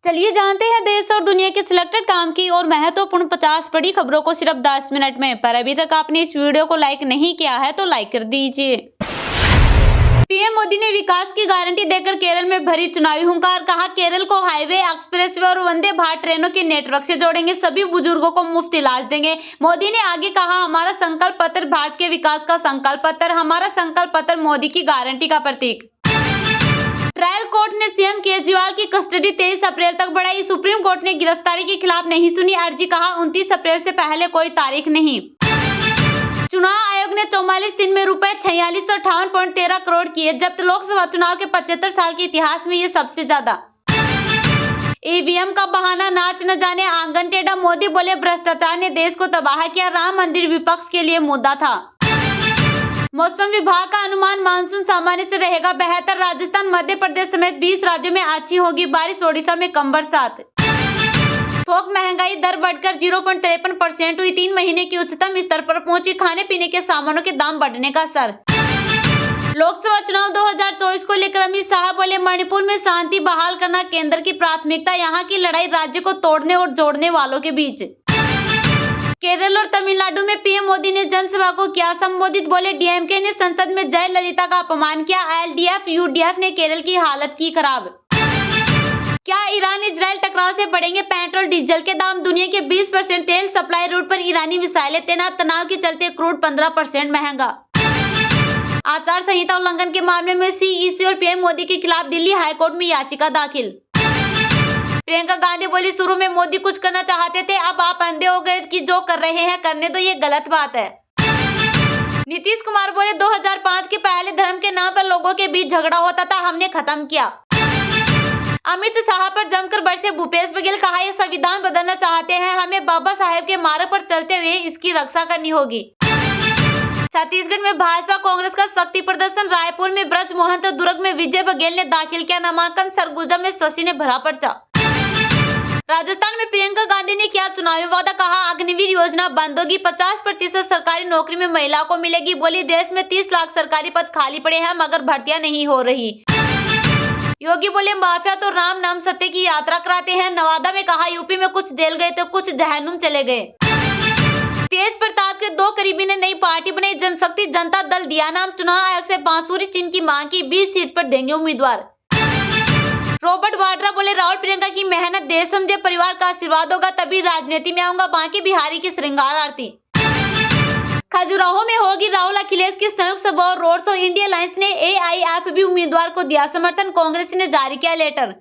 चलिए जानते हैं देश और दुनिया के सिलेक्टेड काम की और महत्वपूर्ण 50 बड़ी खबरों को सिर्फ 10 मिनट में। पर अभी तक आपने इस वीडियो को लाइक नहीं किया है तो लाइक कर दीजिए। पीएम मोदी ने विकास की गारंटी देकर केरल में भरी चुनावी हुंकार। कहा, केरल को हाईवे, एक्सप्रेसवे और वंदे भारत ट्रेनों के नेटवर्क से जोड़ेंगे, सभी बुजुर्गों को मुफ्त इलाज देंगे। मोदी ने आगे कहा, हमारा संकल्प पत्र भारत के विकास का संकल्प पत्र, हमारा संकल्प पत्र मोदी की गारंटी का प्रतीक। ट्रायल कोर्ट ने सीएम केजरीवाल की कस्टडी 23 अप्रैल तक बढ़ाई। सुप्रीम कोर्ट ने गिरफ्तारी के खिलाफ नहीं सुनी अर्जी। कहा, 29 अप्रैल से पहले कोई तारीख नहीं। चुनाव आयोग ने 44 दिन में रुपए 4658.13 करोड़ किए जब्त। लोकसभा चुनाव के 75 साल के इतिहास में ये सबसे ज्यादा। ईवीएम का बहाना, नाच न जाने आंगन टेढ़ा। मोदी बोले, भ्रष्टाचार ने देश को तबाह किया। राम मंदिर विपक्ष के लिए मुद्दा था। मौसम विभाग का अनुमान, मानसून सामान्य से रहेगा बेहतर। राजस्थान, मध्य प्रदेश समेत 20 राज्यों में अच्छी होगी बारिश। ओडिशा में कम बरसात। थोक महंगाई दर बढ़कर 0.53% हुई। 3 महीने की उच्चतम स्तर पर पहुंची। खाने पीने के सामानों के दाम बढ़ने का असर। लोकसभा चुनाव 2024 को लेकर अमित शाह बोले, मणिपुर में शांति बहाल करना केंद्र की प्राथमिकता। यहाँ की लड़ाई राज्य को तोड़ने और जोड़ने वालों के बीच। केरल और तमिलनाडु में पीएम मोदी ने जनसभा को किया संबोधित। बोले, डीएमके ने संसद में जयललिता का अपमान किया। एलडीएफ यूडीएफ ने केरल की हालत की खराब। क्या ईरान इजराइल टकराव से बढ़ेंगे पेट्रोल डीजल के दाम? दुनिया के 20% तेल सप्लाई रूट पर ईरानी मिसाइलें तैनात। तनाव के चलते क्रूड 15% महंगा। आचार संहिता उल्लंघन के मामले में सीईसी और पीएम मोदी के खिलाफ दिल्ली हाईकोर्ट में याचिका दाखिल। प्रियंका गांधी बोली, शुरू में मोदी कुछ करना चाहते थे, अब आप अंधे हो गए कि जो कर रहे हैं करने दो, ये गलत बात है। नीतीश कुमार बोले, 2005 के पहले धर्म के नाम पर लोगों के बीच झगड़ा होता था, हमने खत्म किया। अमित शाह पर जमकर बरसे भूपेश बघेल। कहा, ये संविधान बदलना चाहते हैं, हमें बाबा साहेब के मार्ग पर चलते हुए इसकी रक्षा करनी होगी। छत्तीसगढ़ में भाजपा कांग्रेस का शक्ति प्रदर्शन। रायपुर में ब्रज मोहन तो दुर्ग में विजय बघेल ने दाखिल किया नामांकन। सरगुजा में शशि ने भरा पर्चा। राजस्थान में प्रियंका गांधी ने किया चुनावी वादा। कहा, अग्निवीर योजना बंद होगी, 50% सरकारी नौकरी में महिलाओं को मिलेगी। बोली, देश में 30 लाख सरकारी पद खाली पड़े हैं मगर भर्तियां नहीं हो रही। योगी बोले, माफिया तो राम नाम सत्य की यात्रा कराते हैं। नवादा में कहा, यूपी में कुछ जेल गए तो कुछ जहन्नुम चले गए। तेज प्रताप के 2 करीबी ने नई पार्टी बनाई, जनशक्ति जनता दल दिया नाम। चुनाव आयोग से बांसुरी चिन्ह की मांग की, 20 सीट पर देंगे उम्मीदवार। रॉबर्ट वाड्रा बोले, राहुल प्रियंका की मेहनत देश समझे, परिवार का आशीर्वाद होगा तभी राजनीति में आऊंगा। बांके बिहारी की श्रृंगार आरती। खजुराहो में होगी राहुल अखिलेश की संयुक्त सभा और रोड शो। इंडिया अलायंस ने एआईएफबी उम्मीदवार को दिया समर्थन। कांग्रेस ने जारी किया लेटर।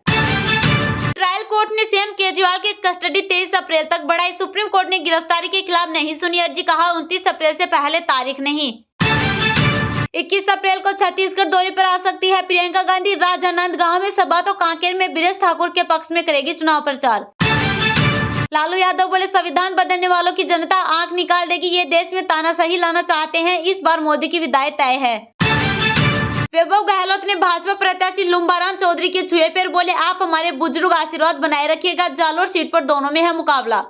ट्रायल कोर्ट ने सीएम केजरीवाल की कस्टडी 23 अप्रैल तक बढ़ाई। सुप्रीम कोर्ट ने गिरफ्तारी के खिलाफ नहीं सुनी अर्जी। कहा, 29 अप्रैल से पहले तारीख नहीं। 21 अप्रैल को छत्तीसगढ़ दौरे पर आ सकती है प्रियंका गांधी। राजनांदगांव में सभा तो कांकेर में बृजेश ठाकुर के पक्ष में करेगी चुनाव प्रचार। लालू यादव बोले, संविधान बदलने वालों की जनता आंख निकाल देगी। ये देश में तानाशाही लाना चाहते हैं, इस बार मोदी की विदाई तय है। वैभव गहलोत ने भाजपा प्रत्याशी लुम्बाराम चौधरी के छुए पैर। बोले, आप हमारे बुजुर्ग आशीर्वाद बनाए रखिएगा। जालोर सीट पर दोनों में है मुकाबला।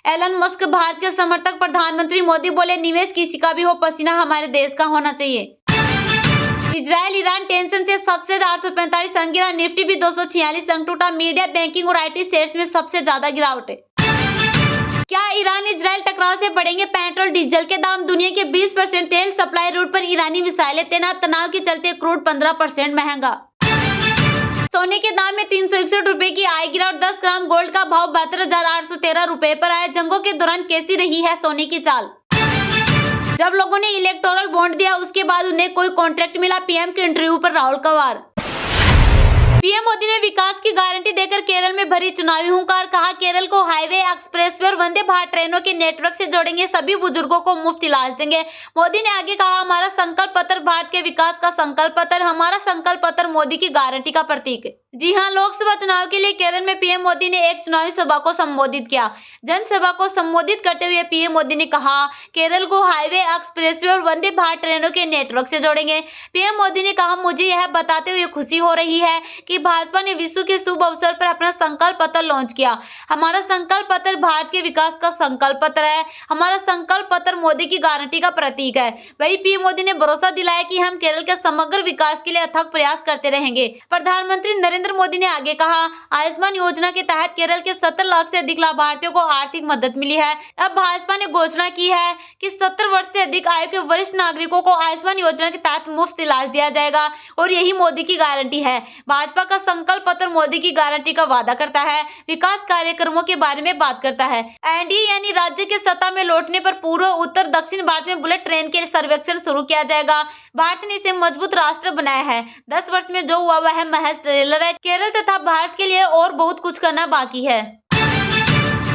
एलन मस्क भारत के समर्थक। प्रधानमंत्री मोदी बोले, निवेश किसी का भी हो, पसीना हमारे देश का होना चाहिए। इजराइल ईरान टेंशन से सक्सेस 845 अंक गिरा। निफ्टी भी 246 अंक टूटा। मीडिया, बैंकिंग और आईटी शेयर्स में सबसे ज्यादा गिरावट है। क्या ईरान इजराइल टकराव से बढ़ेंगे पेट्रोल डीजल के दाम? दुनिया के 20% तेल सप्लाई रूट पर ईरानी मिसाइलें तैनात। तनाव के चलते क्रूड 15% महंगा। सोने के दाम में 361 रुपए की आय गिरावट। 10 ग्राम गोल्ड का भाव 72,813 रुपए पर आया। जंगों के दौरान कैसी रही है सोने की चाल? जब लोगों ने इलेक्टोरल बॉन्ड दिया उसके बाद उन्हें कोई कॉन्ट्रैक्ट मिला। पीएम के इंटरव्यू पर राहुल कवार। पीएम मोदी ने विकास की गारंटी देकर केरल में भरी चुनावी हुंकार। कहा, केरल को हाईवे, एक्सप्रेसवे और वंदे भारत ट्रेनों के नेटवर्क से जोड़ेंगे, सभी बुजुर्गों को मुफ्त इलाज देंगे। मोदी ने आगे कहा, हमारा संकल्प पत्र भारत के विकास का संकल्प पत्र, हमारा संकल्प पत्र मोदी की गारंटी का प्रतीक है। जी हां, लोकसभा चुनाव के लिए केरल में पीएम मोदी ने एक चुनावी सभा को संबोधित किया। जनसभा को संबोधित करते हुए पीएम मोदी ने कहा, केरल को हाईवे, एक्सप्रेसवे और वंदे भारत ट्रेनों के नेटवर्क से जोड़ेंगे। पीएम मोदी ने कहा, मुझे यह बताते हुए खुशी हो रही है कि भाजपा ने विश्व के शुभ अवसर पर अपना संकल्प संकल्प पत्र लॉन्च किया। हमारा संकल्प पत्र भारत के विकास का संकल्प पत्र है। हमारा संकल्प पत्र मोदी की गारंटी का प्रतीक है। वही पीएम मोदी ने भरोसा दिलाया कि हम केरल के समग्र विकास के लिए अथक प्रयास करते रहेंगे। प्रधानमंत्री नरेंद्र मोदी ने आगे कहा, आयुष्मान योजना के तहत केरल के 70 लाख से अधिक लाभार्थियों को आर्थिक मदद मिली है। अब भाजपा ने घोषणा की है कि 70 वर्ष से अधिक आयु के वरिष्ठ नागरिकों को आयुष्मान योजना के तहत मुफ्त इलाज दिया जाएगा और यही मोदी की गारंटी है। भाजपा का संकल्प पत्र मोदी की गारंटी का वादा करता है, विकास कार्यक्रमों के बारे में बात करता है। एनडीए यानी राज्य के सत्ता में लौटने पर पूर्व, उत्तर, दक्षिण भारत में बुलेट ट्रेन के सर्वेक्षण शुरू किया जाएगा। भारत ने इसे मजबूत राष्ट्र बनाया है। 10 वर्ष में जो हुआ वह महज ट्रेलर है। केरल तथा भारत के लिए और बहुत कुछ करना बाकी है।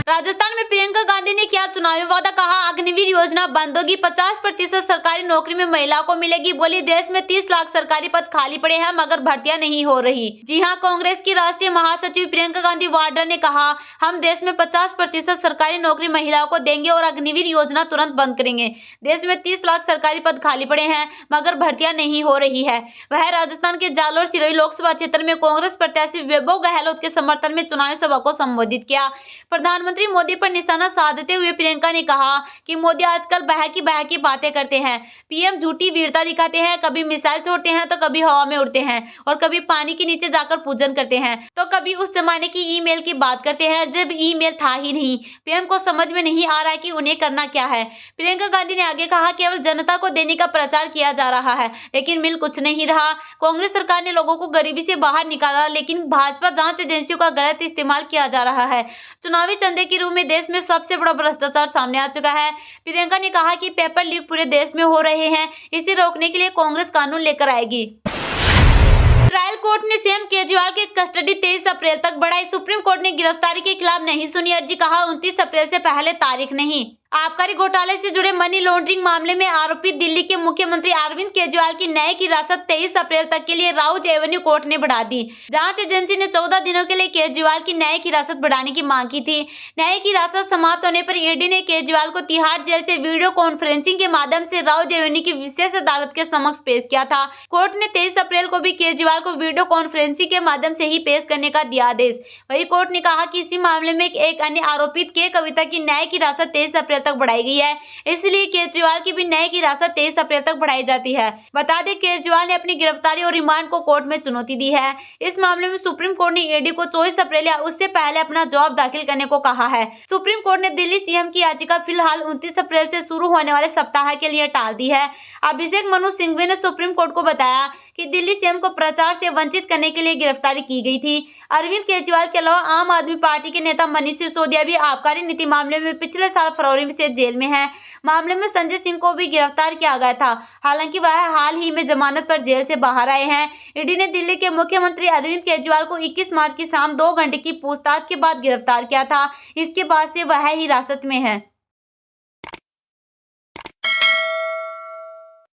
राजस्थान में प्रियंका गांधी ने क्या चुनावी वादा कहा, अग्निवीर योजना बंद होगी, 50% सरकारी नौकरी में महिलाओं को मिलेगी। बोली, देश में 30 लाख सरकारी पद खाली पड़े हैं मगर भर्तियां नहीं हो रही। जी हां, कांग्रेस की राष्ट्रीय महासचिव प्रियंका गांधी वाड्रा ने कहा, हम देश में 50% सरकारी नौकरी महिलाओं को देंगे और अग्निवीर योजना तुरंत बंद करेंगे। देश में 30 लाख सरकारी पद खाली पड़े हैं मगर भर्तियां नहीं हो रही है। वह राजस्थान के जालोर सिरोही लोकसभा क्षेत्र में कांग्रेस प्रत्याशी वैभव गहलोत के समर्थन में चुनावी सभा को संबोधित किया। प्रधानमंत्री मोदी पर निशाना साधते हुए प्रियंका ने कहा कि मोदी आजकल बहकी बातें करते हैं। पीएम झूठी वीरता दिखाते हैं, कभी मिसाइल छोड़ते हैं तो कभी हवा में उड़ते हैं और कभी पानी के नीचे जाकर पूजन करते हैं तो कभी उस जमाने की ईमेल की बात करते हैं जब ईमेल था ही नहीं। पीएम को समझ में नहीं आ रहा है कि उन्हें करना क्या है। प्रियंका गांधी ने आगे कहा, केवल जनता को देने का प्रचार किया जा रहा है लेकिन मिल कुछ नहीं रहा। कांग्रेस सरकार ने लोगों को गरीबी से बाहर निकाला लेकिन भाजपा जांच एजेंसियों का गलत इस्तेमाल किया जा रहा है। चुनावी चंदे के रूप में देश में सबसे बड़ा भ्रष्टाचार सामने आ चुका है। प्रियंका ने कहा कि पेपर लीक पूरे देश में हो रहे हैं, इसे रोकने के लिए कांग्रेस कानून लेकर आएगी। ट्रायल कोर्ट ने सीएम केजरीवाल की कस्टडी 23 अप्रैल तक बढ़ाई। सुप्रीम कोर्ट ने गिरफ्तारी के खिलाफ नहीं सुनी अर्जी, कहा 29 अप्रैल से पहले तारीख नहीं। आबकारी घोटाले से जुड़े मनी लॉन्ड्रिंग मामले में आरोपित दिल्ली के मुख्यमंत्री अरविंद केजरीवाल की न्यायिक हिरासत 23 अप्रैल तक के लिए राउज एवेन्यू कोर्ट ने बढ़ा दी। जांच एजेंसी ने 14 दिनों के लिए केजरीवाल की न्यायिक हिरासत बढ़ाने की मांग की थी। न्यायिक हिरासत समाप्त होने पर ईडी ने केजरीवाल को तिहाड़ जेल से वीडियो कॉन्फ्रेंसिंग के माध्यम से राउज एवेन्यू की विशेष अदालत के समक्ष पेश किया था। कोर्ट ने 23 अप्रैल को भी केजरीवाल को वीडियो कॉन्फ्रेंसिंग के माध्यम से ही पेश करने का दिया आदेश। वही कोर्ट ने कहा कि इसी मामले में एक अन्य आरोपित के कविता की न्यायिक हिरासत 23 अप्रैल तक बढ़ाई गई है, इसलिए केजरीवाल की भी न्यायिक हिरासत 23 अप्रैल तक बढ़ाई जाती है। बता दें, केजरीवाल ने अपनी गिरफ्तारी और रिमांड को कोर्ट में चुनौती दी है। इस मामले में सुप्रीम कोर्ट ने ईडी को 24 अप्रैल या उससे पहले अपना जवाब दाखिल करने को कहा है। सुप्रीम कोर्ट ने दिल्ली सीएम की याचिका फिलहाल 29 अप्रैल से शुरू होने वाले सप्ताह के लिए टाल दी है। अभिषेक मनु सिंघवी ने सुप्रीम कोर्ट को बताया कि दिल्ली सीएम को प्रचार से वंचित करने के लिए गिरफ्तारी की गई थी। अरविंद केजरीवाल के अलावा आम आदमी पार्टी के नेता मनीष सिसोदिया भी आबकारी नीति मामले में पिछले साल फरवरी से जेल में है। मामले में संजय सिंह को भी गिरफ्तार किया गया था, हालांकि वह हाल ही में जमानत पर जेल से बाहर आए हैं। ईडी ने दिल्ली के मुख्यमंत्री अरविंद केजरीवाल को 21 मार्च की शाम 2 घंटे की पूछताछ के बाद गिरफ्तार किया था। इसके बाद से वह हिरासत में है।